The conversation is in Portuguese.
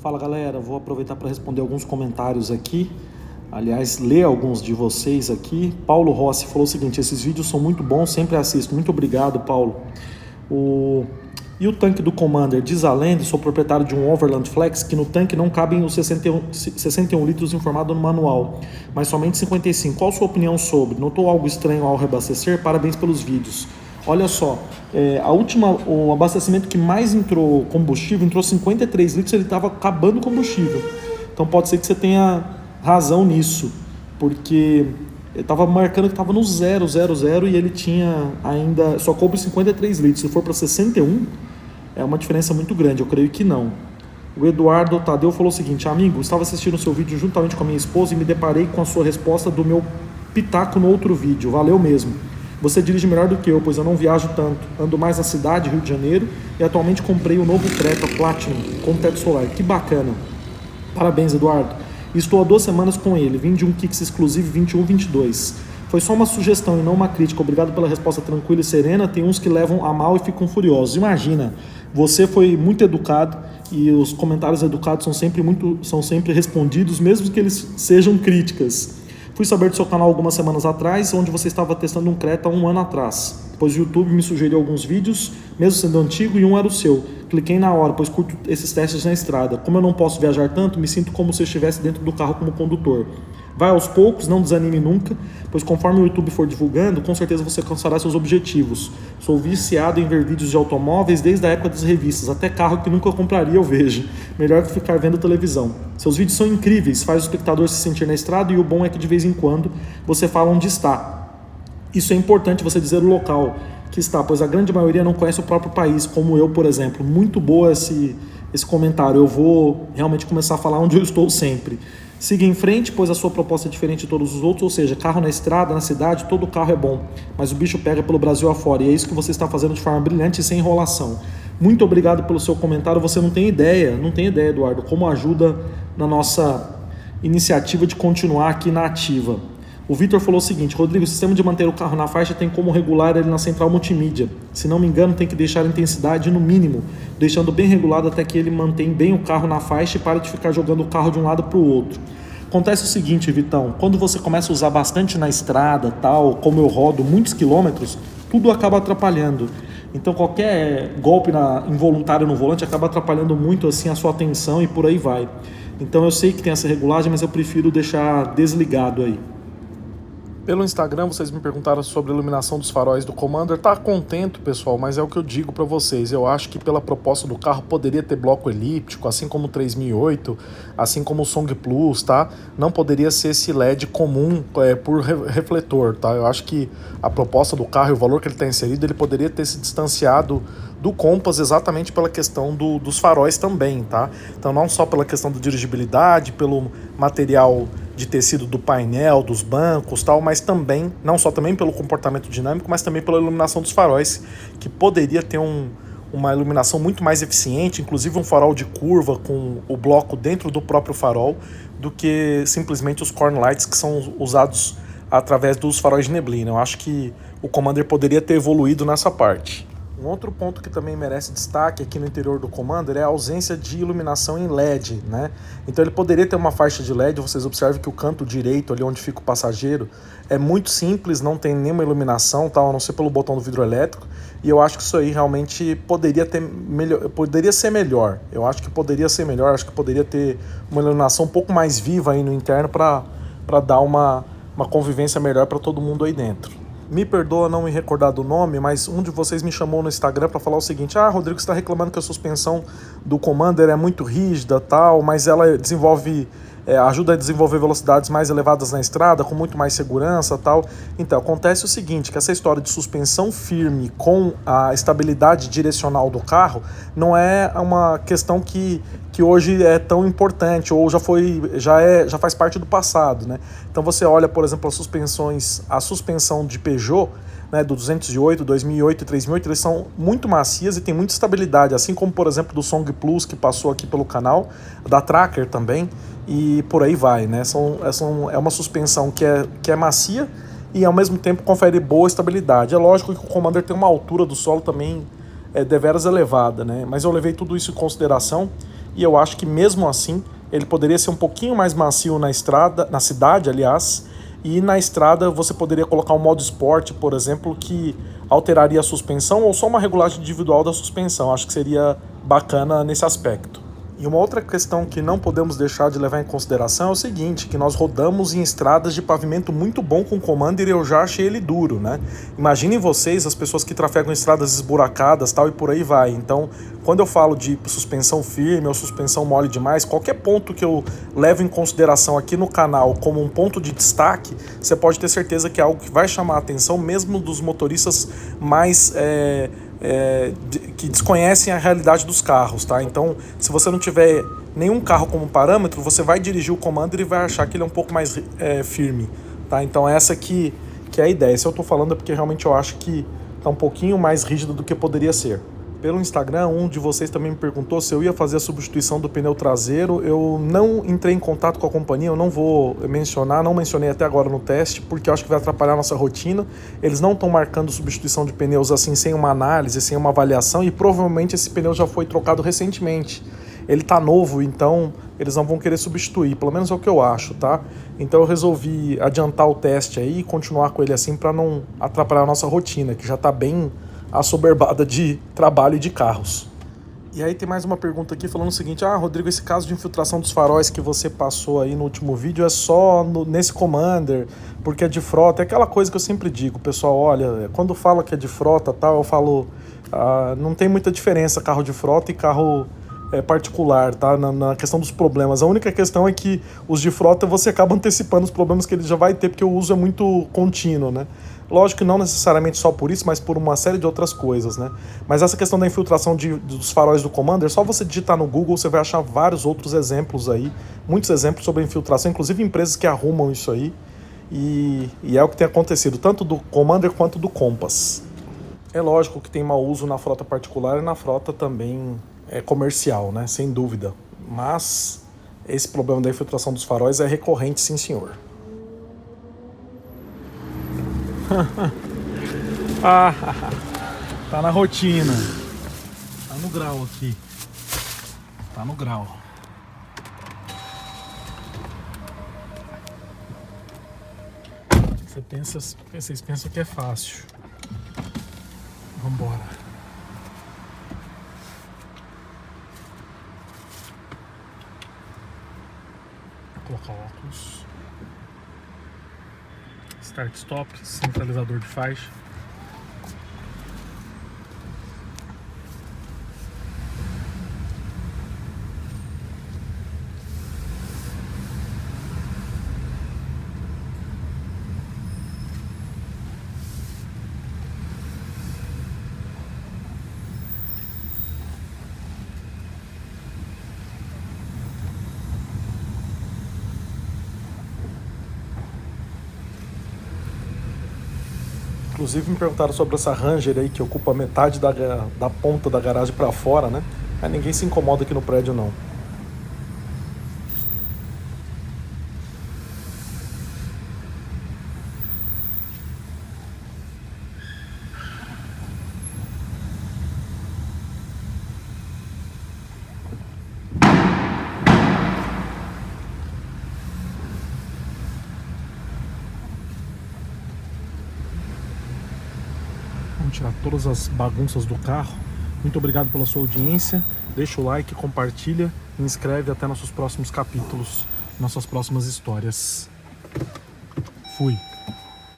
Fala galera, vou aproveitar para responder alguns comentários aqui. Aliás, ler alguns de vocês aqui. Paulo Rossi falou o seguinte: esses vídeos são muito bons, sempre assisto. Muito obrigado, Paulo. E o tanque do Commander? Diz a lenda, sou proprietário de um Overland Flex, que no tanque não cabem os 61 litros informado no manual, mas somente 55. Qual a sua opinião sobre? Notou algo estranho ao reabastecer? Parabéns pelos vídeos. Olha só, o abastecimento que mais entrou combustível, entrou 53 litros, ele estava acabando o combustível. Então pode ser que você tenha razão nisso, porque ele estava marcando que estava no 000 e ele tinha ainda, só coube 53 litros. Se for para 61, é uma diferença muito grande, eu creio que não. O Eduardo Tadeu falou o seguinte: amigo, estava assistindo o seu vídeo juntamente com a minha esposa e me deparei com a sua resposta do meu pitaco no outro vídeo, valeu mesmo. Você dirige melhor do que eu, pois eu não viajo tanto. Ando mais na cidade, Rio de Janeiro, e atualmente comprei o novo Creta Platinum com teto solar. Que bacana. Parabéns, Eduardo. Estou há 2 semanas com ele. Vim de um Kicks exclusivo 21-22. Foi só uma sugestão e não uma crítica. Obrigado pela resposta tranquila e serena. Tem uns que levam a mal e ficam furiosos. Imagina, você foi muito educado e os comentários educados são sempre respondidos, mesmo que eles sejam críticas. Fui saber do seu canal algumas semanas atrás, onde você estava testando um Creta há 1 ano atrás. Pois o YouTube me sugeriu alguns vídeos, mesmo sendo antigo, e um era o seu. Cliquei na hora, pois curto esses testes na estrada. Como eu não posso viajar tanto, me sinto como se eu estivesse dentro do carro como condutor. Vai aos poucos, não desanime nunca, pois conforme o YouTube for divulgando, com certeza você alcançará seus objetivos. Sou viciado em ver vídeos de automóveis desde a época das revistas, até carro que nunca compraria eu vejo. Melhor que ficar vendo televisão. Seus vídeos são incríveis, faz o espectador se sentir na estrada, e o bom é que de vez em quando você fala onde está. Isso é importante, você dizer o local que está, pois a grande maioria não conhece o próprio país, como eu, por exemplo. Muito boa esse comentário. Eu vou realmente começar a falar onde eu estou sempre. Siga em frente, pois a sua proposta é diferente de todos os outros, ou seja, carro na estrada, na cidade, todo carro é bom, mas o bicho pega pelo Brasil afora, e é isso que você está fazendo de forma brilhante e sem enrolação. Muito obrigado pelo seu comentário. Você não tem ideia, Eduardo, como ajuda na nossa iniciativa de continuar aqui na ativa. O Vitor falou o seguinte: Rodrigo, o sistema de manter o carro na faixa tem como regular ele na central multimídia. Se não me engano, tem que deixar a intensidade no mínimo, deixando bem regulado até que ele mantém bem o carro na faixa e pare de ficar jogando o carro de um lado para o outro. Acontece o seguinte, Vitão, quando você começa a usar bastante na estrada, tal, como eu rodo muitos quilômetros, tudo acaba atrapalhando. Então qualquer golpe involuntário no volante acaba atrapalhando muito assim a sua atenção e por aí vai. Então eu sei que tem essa regulagem, mas eu prefiro deixar desligado aí. Pelo Instagram, vocês me perguntaram sobre a iluminação dos faróis do Commander. Tá contento, pessoal, mas é o que eu digo para vocês. Eu acho que pela proposta do carro poderia ter bloco elíptico, assim como o 3008, assim como o Song Plus, tá? Não poderia ser esse LED comum por refletor, tá? Eu acho que a proposta do carro e o valor que ele está inserido, ele poderia ter se distanciado do Compass exatamente pela questão dos faróis também, tá? Então não só pela questão da dirigibilidade, pelo material de tecido do painel, dos bancos, tal, mas também, não só também pelo comportamento dinâmico, mas também pela iluminação dos faróis, que poderia ter uma iluminação muito mais eficiente, inclusive um farol de curva com o bloco dentro do próprio farol, do que simplesmente os corn lights que são usados através dos faróis de neblina. Eu acho que o Commander poderia ter evoluído nessa parte. Um outro ponto que também merece destaque aqui no interior do Commander é a ausência de iluminação em LED, né? Então ele poderia ter uma faixa de LED. Vocês observam que o canto direito, ali onde fica o passageiro, é muito simples, não tem nenhuma iluminação, tal, a não ser pelo botão do vidro elétrico, e eu acho que isso aí realmente poderia ser melhor. Eu acho que poderia ser melhor, acho que poderia ter uma iluminação um pouco mais viva aí no interno para dar uma convivência melhor para todo mundo aí dentro. Me perdoa não me recordar do nome, mas um de vocês me chamou no Instagram para falar o seguinte: Rodrigo, você está reclamando que a suspensão do Commander é muito rígida, tal, mas ela ajuda a desenvolver velocidades mais elevadas na estrada, com muito mais segurança, tal. Então, acontece o seguinte, que essa história de suspensão firme com a estabilidade direcional do carro não é uma questão que hoje é tão importante, ou já faz parte do passado, né? Então você olha, por exemplo, a suspensão de Peugeot, né, do 208, 2008 e 3008, eles são muito macias e tem muita estabilidade, assim como, por exemplo, do Song Plus, que passou aqui pelo canal, da Tracker também, e por aí vai, né? É uma suspensão que é macia e ao mesmo tempo confere boa estabilidade. É lógico que o Commander tem uma altura do solo também deveras elevada, né? Mas eu levei tudo isso em consideração e eu acho que mesmo assim ele poderia ser um pouquinho mais macio na estrada, na cidade, aliás, e na estrada você poderia colocar um modo esporte, por exemplo, que alteraria a suspensão ou só uma regulagem individual da suspensão. Acho que seria bacana nesse aspecto. E uma outra questão que não podemos deixar de levar em consideração é o seguinte, que nós rodamos em estradas de pavimento muito bom com o Commander e eu já achei ele duro, né? Imaginem vocês, as pessoas que trafegam estradas esburacadas, tal, e por aí vai. Então, quando eu falo de suspensão firme ou suspensão mole demais, qualquer ponto que eu levo em consideração aqui no canal como um ponto de destaque, você pode ter certeza que é algo que vai chamar a atenção mesmo dos motoristas mais... que desconhecem a realidade dos carros, tá? Então, se você não tiver nenhum carro como parâmetro, você vai dirigir o Commander e vai achar que ele é um pouco mais firme, tá? Então, essa que é a ideia. Se eu tô falando é porque realmente eu acho que tá um pouquinho mais rígido do que poderia ser. Pelo Instagram, um de vocês também me perguntou se eu ia fazer a substituição do pneu traseiro. Eu não entrei em contato com a companhia, eu não vou mencionar, não mencionei até agora no teste, porque eu acho que vai atrapalhar a nossa rotina. Eles não estão marcando substituição de pneus assim, sem uma análise, sem uma avaliação, e provavelmente esse pneu já foi trocado recentemente. Ele tá novo, então eles não vão querer substituir, pelo menos é o que eu acho, tá? Então eu resolvi adiantar o teste aí e continuar com ele assim para não atrapalhar a nossa rotina, que já tá bem assoberbada de trabalho e de carros. E aí tem mais uma pergunta aqui falando o seguinte: Rodrigo, esse caso de infiltração dos faróis que você passou aí no último vídeo é só nesse Commander, porque é de frota. É aquela coisa que eu sempre digo, pessoal, olha, quando fala que é de frota tal, eu falo, não tem muita diferença carro de frota e carro particular, tá? Na questão dos problemas. A única questão é que os de frota você acaba antecipando os problemas que ele já vai ter, porque o uso é muito contínuo, né? Lógico que não necessariamente só por isso, mas por uma série de outras coisas, né? Mas essa questão da infiltração dos faróis do Commander, só você digitar no Google, você vai achar vários outros exemplos aí, muitos exemplos sobre a infiltração, inclusive empresas que arrumam isso aí, e é o que tem acontecido, tanto do Commander quanto do Compass. É lógico que tem mau uso na frota particular e na frota também comercial, né? Sem dúvida. Mas esse problema da infiltração dos faróis é recorrente, sim, senhor. Tá na rotina. Tá no grau aqui. Tá no grau. Vocês pensam que é fácil. Vambora. Vou colocar o óculos. Start Stop, centralizador de faixa. Inclusive me perguntaram sobre essa Ranger aí que ocupa metade da ponta da garagem para fora, né? Mas ninguém se incomoda aqui no prédio não. Vamos tirar todas as bagunças do carro. Muito obrigado pela sua audiência. Deixa o like, compartilha e inscreve até nossos próximos capítulos, nossas próximas histórias. Fui!